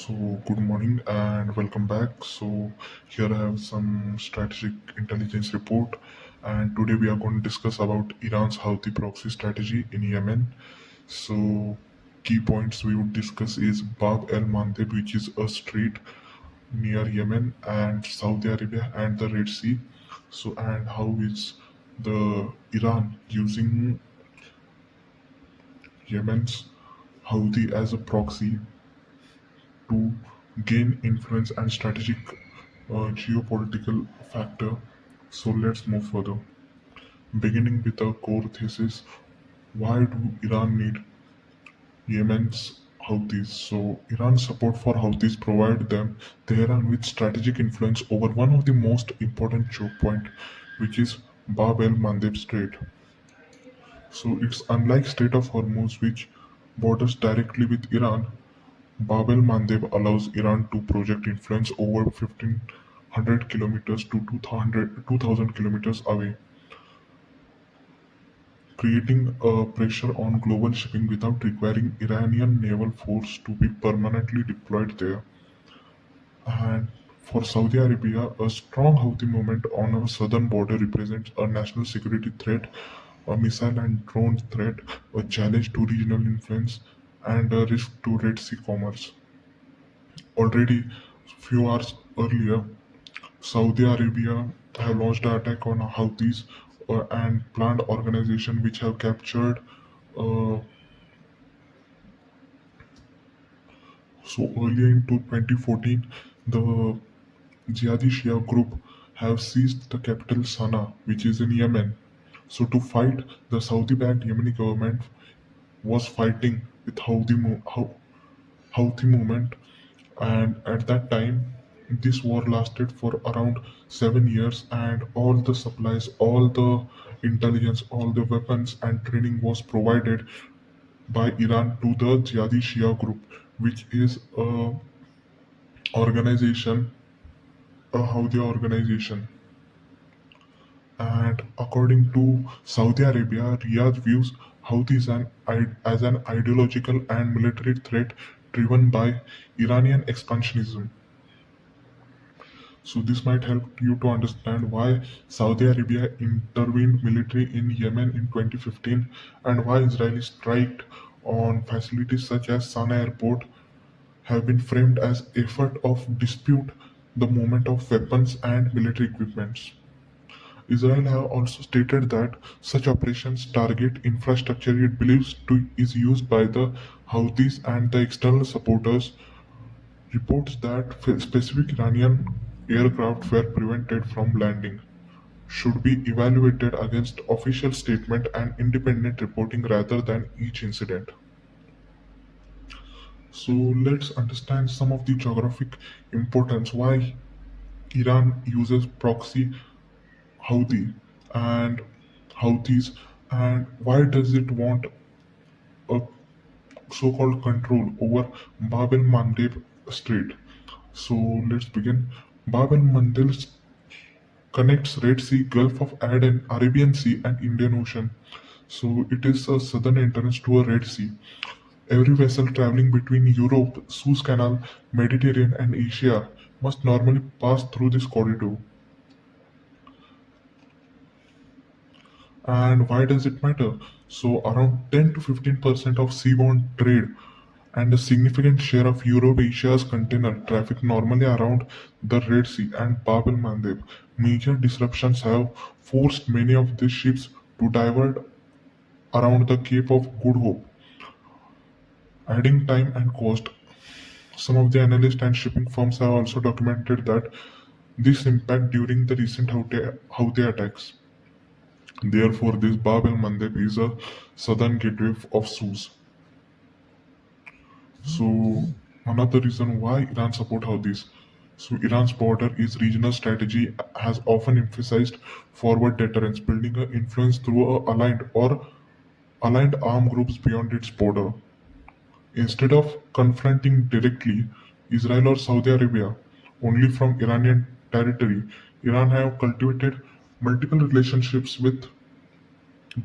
Good morning and welcome back. Here I have some strategic intelligence report, and today we are going to discuss about Iran's Houthi proxy strategy in Yemen. So, key points we would discuss is Bab el Mandeb, which is a strait near Yemen and Saudi Arabia and the Red Sea. And how is the Iran using Yemen's Houthi as a proxy to gain influence and strategic geopolitical factor. So let's move further. Beginning with the core thesis, why do Iran need Yemen's Houthis? So Iran's support for Houthis provide them Tehran with strategic influence over one of the most important choke point, which is Bab el Mandeb Strait. So it's unlike Strait of Hormuz, which borders directly with Iran. Bab el Mandeb allows Iran to project influence over 1500 kilometers to 2000 kilometers away, creating a pressure on global shipping without requiring Iranian naval force to be permanently deployed there. And for Saudi Arabia, a strong Houthi movement on our southern border represents a national security threat, a missile and drone threat, a challenge to regional influence, and a risk to Red Sea commerce. Already, few hours earlier, Saudi Arabia have launched an attack on Houthis and planned organization which have captured. Uh, Earlier in 2014, the Jihadi Shia group have seized the capital Sana'a, which is in Yemen. So to fight, the Saudi-backed Yemeni government was fighting with Houthi movement, and at that time this war lasted for around 7 years, and all the supplies, all the intelligence, all the weapons and training was provided by Iran to the Jihadi Shia group, which is a organization, a Houthi organization. And according to Saudi Arabia, Riyadh views Houthis as an ideological and military threat driven by Iranian expansionism. So this might help you to understand why Saudi Arabia intervened militarily in Yemen in 2015 and why Israeli striked on facilities such as Sana'a airport have been framed as effort of dispute the movement of weapons and military equipments. Israel have also stated that such operations target infrastructure it believes is used by the Houthis and the external supporters. Reports that specific Iranian aircraft were prevented from landing should be evaluated against official statement and independent reporting rather than each incident. So let's understand some of the geographic importance why Iran uses proxy Houthi and Houthis, and why does it want a so-called control over Bab el Mandeb Strait. So let's begin. Bab el Mandeb connects Red Sea, Gulf of Aden, Arabian Sea, and Indian Ocean. So it is a southern entrance to a Red Sea. Every vessel traveling between Europe, Suez Canal, Mediterranean, and Asia must normally pass through this corridor. And why does it matter? So around 10 to 15% of seaborne trade and a significant share of Europe-Asia's container traffic normally around the Red Sea and Bab el Mandeb. Major disruptions have forced many of these ships to divert around the Cape of Good Hope, adding time and cost. Some of the analysts and shipping firms have also documented that this impact during the recent Houthi attacks. Therefore, this Bab el Mandeb is a southern gateway of Suez. So another reason why Iran support Houthis. So Iran's border is regional strategy has often emphasized forward deterrence, building an influence through aligned armed groups beyond its border. Instead of confronting directly Israel or Saudi Arabia only from Iranian territory, Iran have cultivated multiple relationships with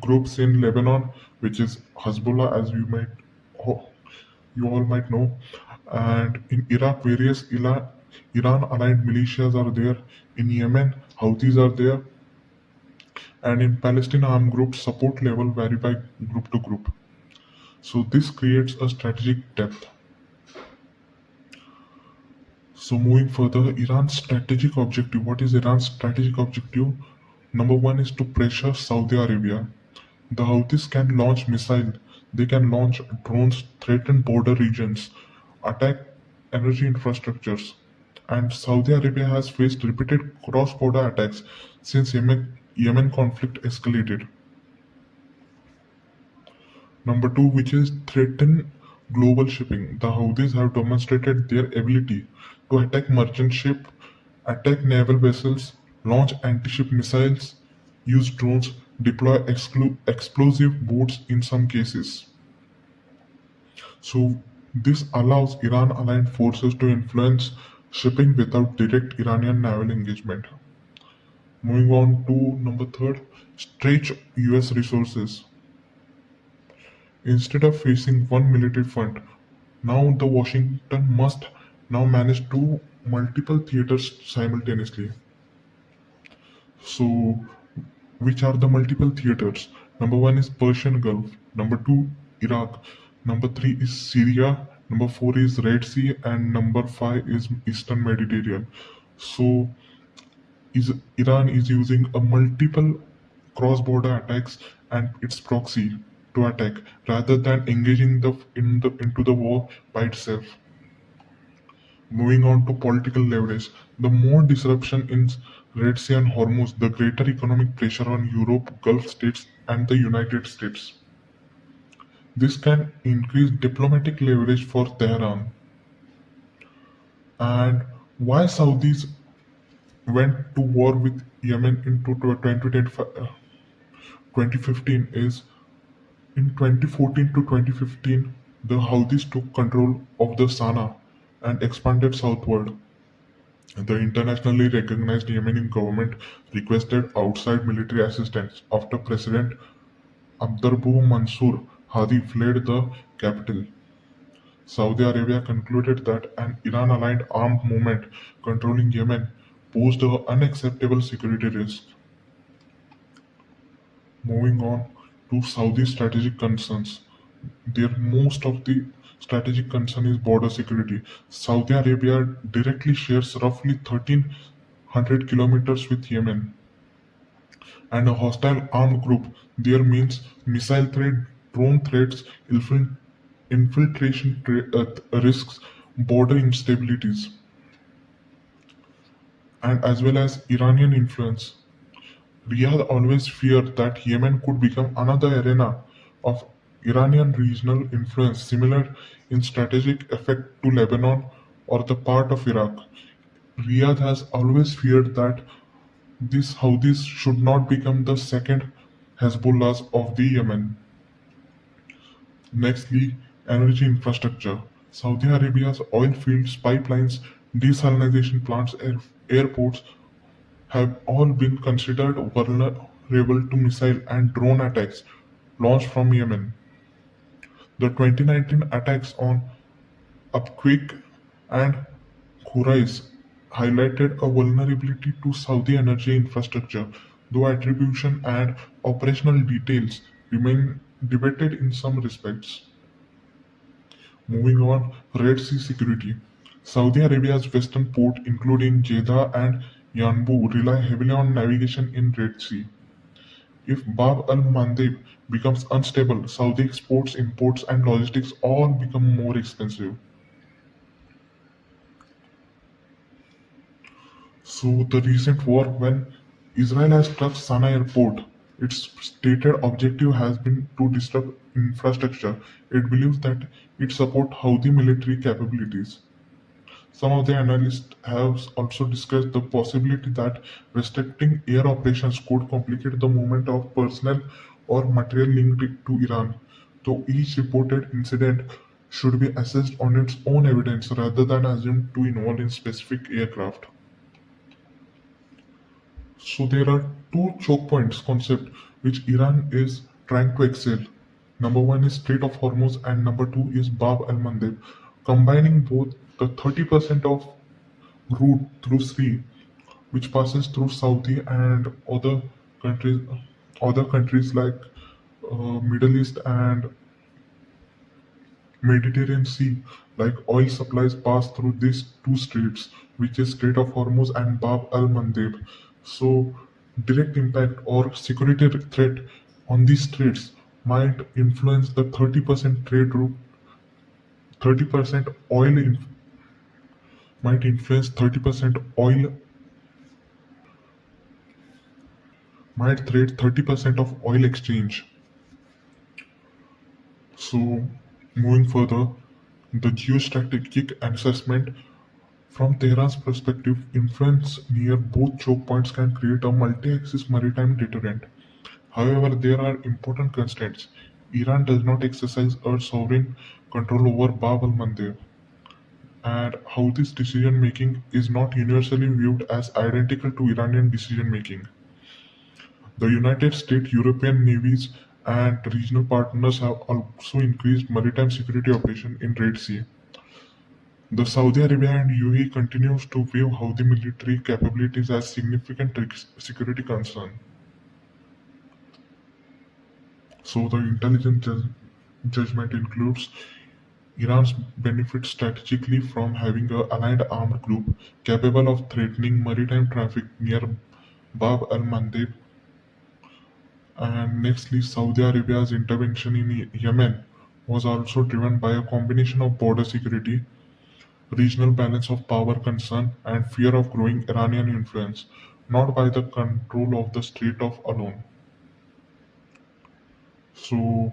groups in Lebanon, which is Hezbollah, as you all might know, And in Iraq, various Iran-aligned militias are there. In Yemen, Houthis are there. And in Palestine, armed groups support level vary by group to group. So this creates a strategic depth. So moving further, Iran's strategic objective. What is Iran's strategic objective? Number one is to pressure Saudi Arabia. The Houthis can launch missiles, they can launch drones, threaten border regions, attack energy infrastructures. And Saudi Arabia has faced repeated cross-border attacks since Yemen conflict escalated. Number two, which is threaten global shipping. The Houthis have demonstrated their ability to attack merchant ship, attack naval vessels, launch anti-ship missiles, use drones, deploy explosive boats in some cases. So this allows Iran-aligned forces to influence shipping without direct Iranian naval engagement. Moving on to number third, stretch US resources. Instead of facing one military front, now the Washington must now manage two multiple theaters simultaneously. So, which are the multiple theaters? Number one is Persian Gulf. Number two, Iraq. Number three is Syria. Number four is Red Sea, and number five is Eastern Mediterranean. So, Iran is using a multiple cross-border attacks and its proxy to attack rather than engaging into the war by itself. Moving on to political leverage, the more disruption in Red Sea and Hormuz, the greater economic pressure on Europe, Gulf states, and the United States. This can increase diplomatic leverage for Tehran. And why Saudis went to war with Yemen in 2015 is in 2014 to 2015, the Houthis took control of the Sana'a and expanded southward. The internationally recognized Yemeni government requested outside military assistance after President Abdurrahman Mansur Hadi fled the capital. Saudi Arabia concluded that an Iran-aligned armed movement controlling Yemen posed an unacceptable security risk. Moving on to Saudi strategic concerns. Most of the strategic concern is border security. Saudi Arabia directly shares roughly 1,300 kilometers with Yemen, and a hostile armed group there means missile threat, drone threats, infiltration risks, border instabilities, and as well as Iranian influence. Riyadh always feared that Yemen could become another arena of Iranian regional influence, similar in strategic effect to Lebanon or the part of Iraq. Riyadh has always feared that this Houthis should not become the second Hezbollahs of the Yemen. Nextly, energy infrastructure. Saudi Arabia's oil fields, pipelines, desalination plants, airports have all been considered vulnerable to missile and drone attacks launched from Yemen. The 2019 attacks on Upquake and Khurais highlighted a vulnerability to Saudi energy infrastructure, though attribution and operational details remain debated in some respects. Moving on, Red Sea security. Saudi Arabia's western port, including Jeddah and Yanbu, rely heavily on navigation in Red Sea. If Bab al Mandeb becomes unstable, Saudi exports, imports, and logistics all become more expensive. So, the recent war, when Israel has struck Sana'a airport, its stated objective has been to disrupt infrastructure. It believes that it supports Houthi military capabilities. Some of the analysts have also discussed the possibility that restricting air operations could complicate the movement of personnel or material linked to Iran, though each reported incident should be assessed on its own evidence rather than assumed to involve in specific aircraft. So there are two choke points concept which Iran is trying to excel. Number one is Strait of Hormuz and number two is Bab al Mandeb. combining both the 30% of route through sea, which passes through Saudi and countries, other countries like Middle East and Mediterranean Sea, like oil supplies pass through these two straits, which is Strait of Hormuz and Bab al-Mandeb. So, direct impact or security threat on these straits might influence the 30% trade route, 30% might influence 30% oil, might threat 30% of oil exchange. So, moving further, the geostrategic assessment from Tehran's perspective, influence near both choke points can create a multi-axis maritime deterrent. However, there are important constraints. Iran does not exercise a sovereign control over Bab al-Mandeb, and how this decision making is not universally viewed as identical to Iranian decision making. The United States, European navies, and regional partners have also increased maritime security operations in Red Sea. The Saudi Arabia and UAE continues to view Houthi military capabilities as significant security concern. So the intelligence judgment includes Iran's benefits strategically from having an allied armed group capable of threatening maritime traffic near Bab al-Mandeb, and nextly Saudi Arabia's intervention in Yemen was also driven by a combination of border security, regional balance of power concern, and fear of growing Iranian influence, not by the control of the Strait of alone. So,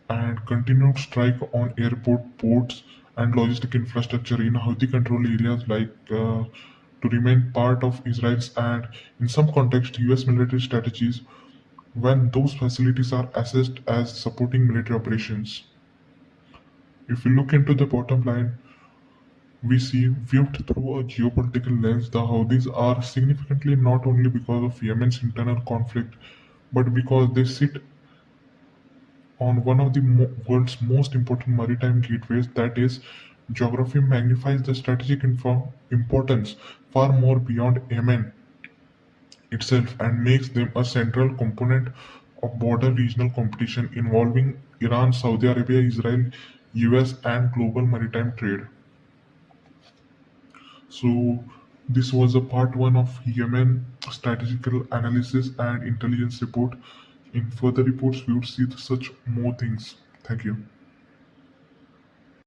and continued strike on airport, ports, and logistic infrastructure in Houthi controlled areas to remain part of Israel's and, in some context, US military strategies when those facilities are assessed as supporting military operations. If we look into the bottom line, we see, viewed through a geopolitical lens, the Houthis are significantly not only because of Yemen's internal conflict, but because they sit on one of the world's most important maritime gateways. That is, geography magnifies the strategic importance far more beyond Yemen itself and makes them a central component of broader regional competition involving Iran, Saudi Arabia, Israel, US, and global maritime trade. So, this was a part one of Yemen strategical analysis and intelligence report. In further reports, we would see such more things. Thank you.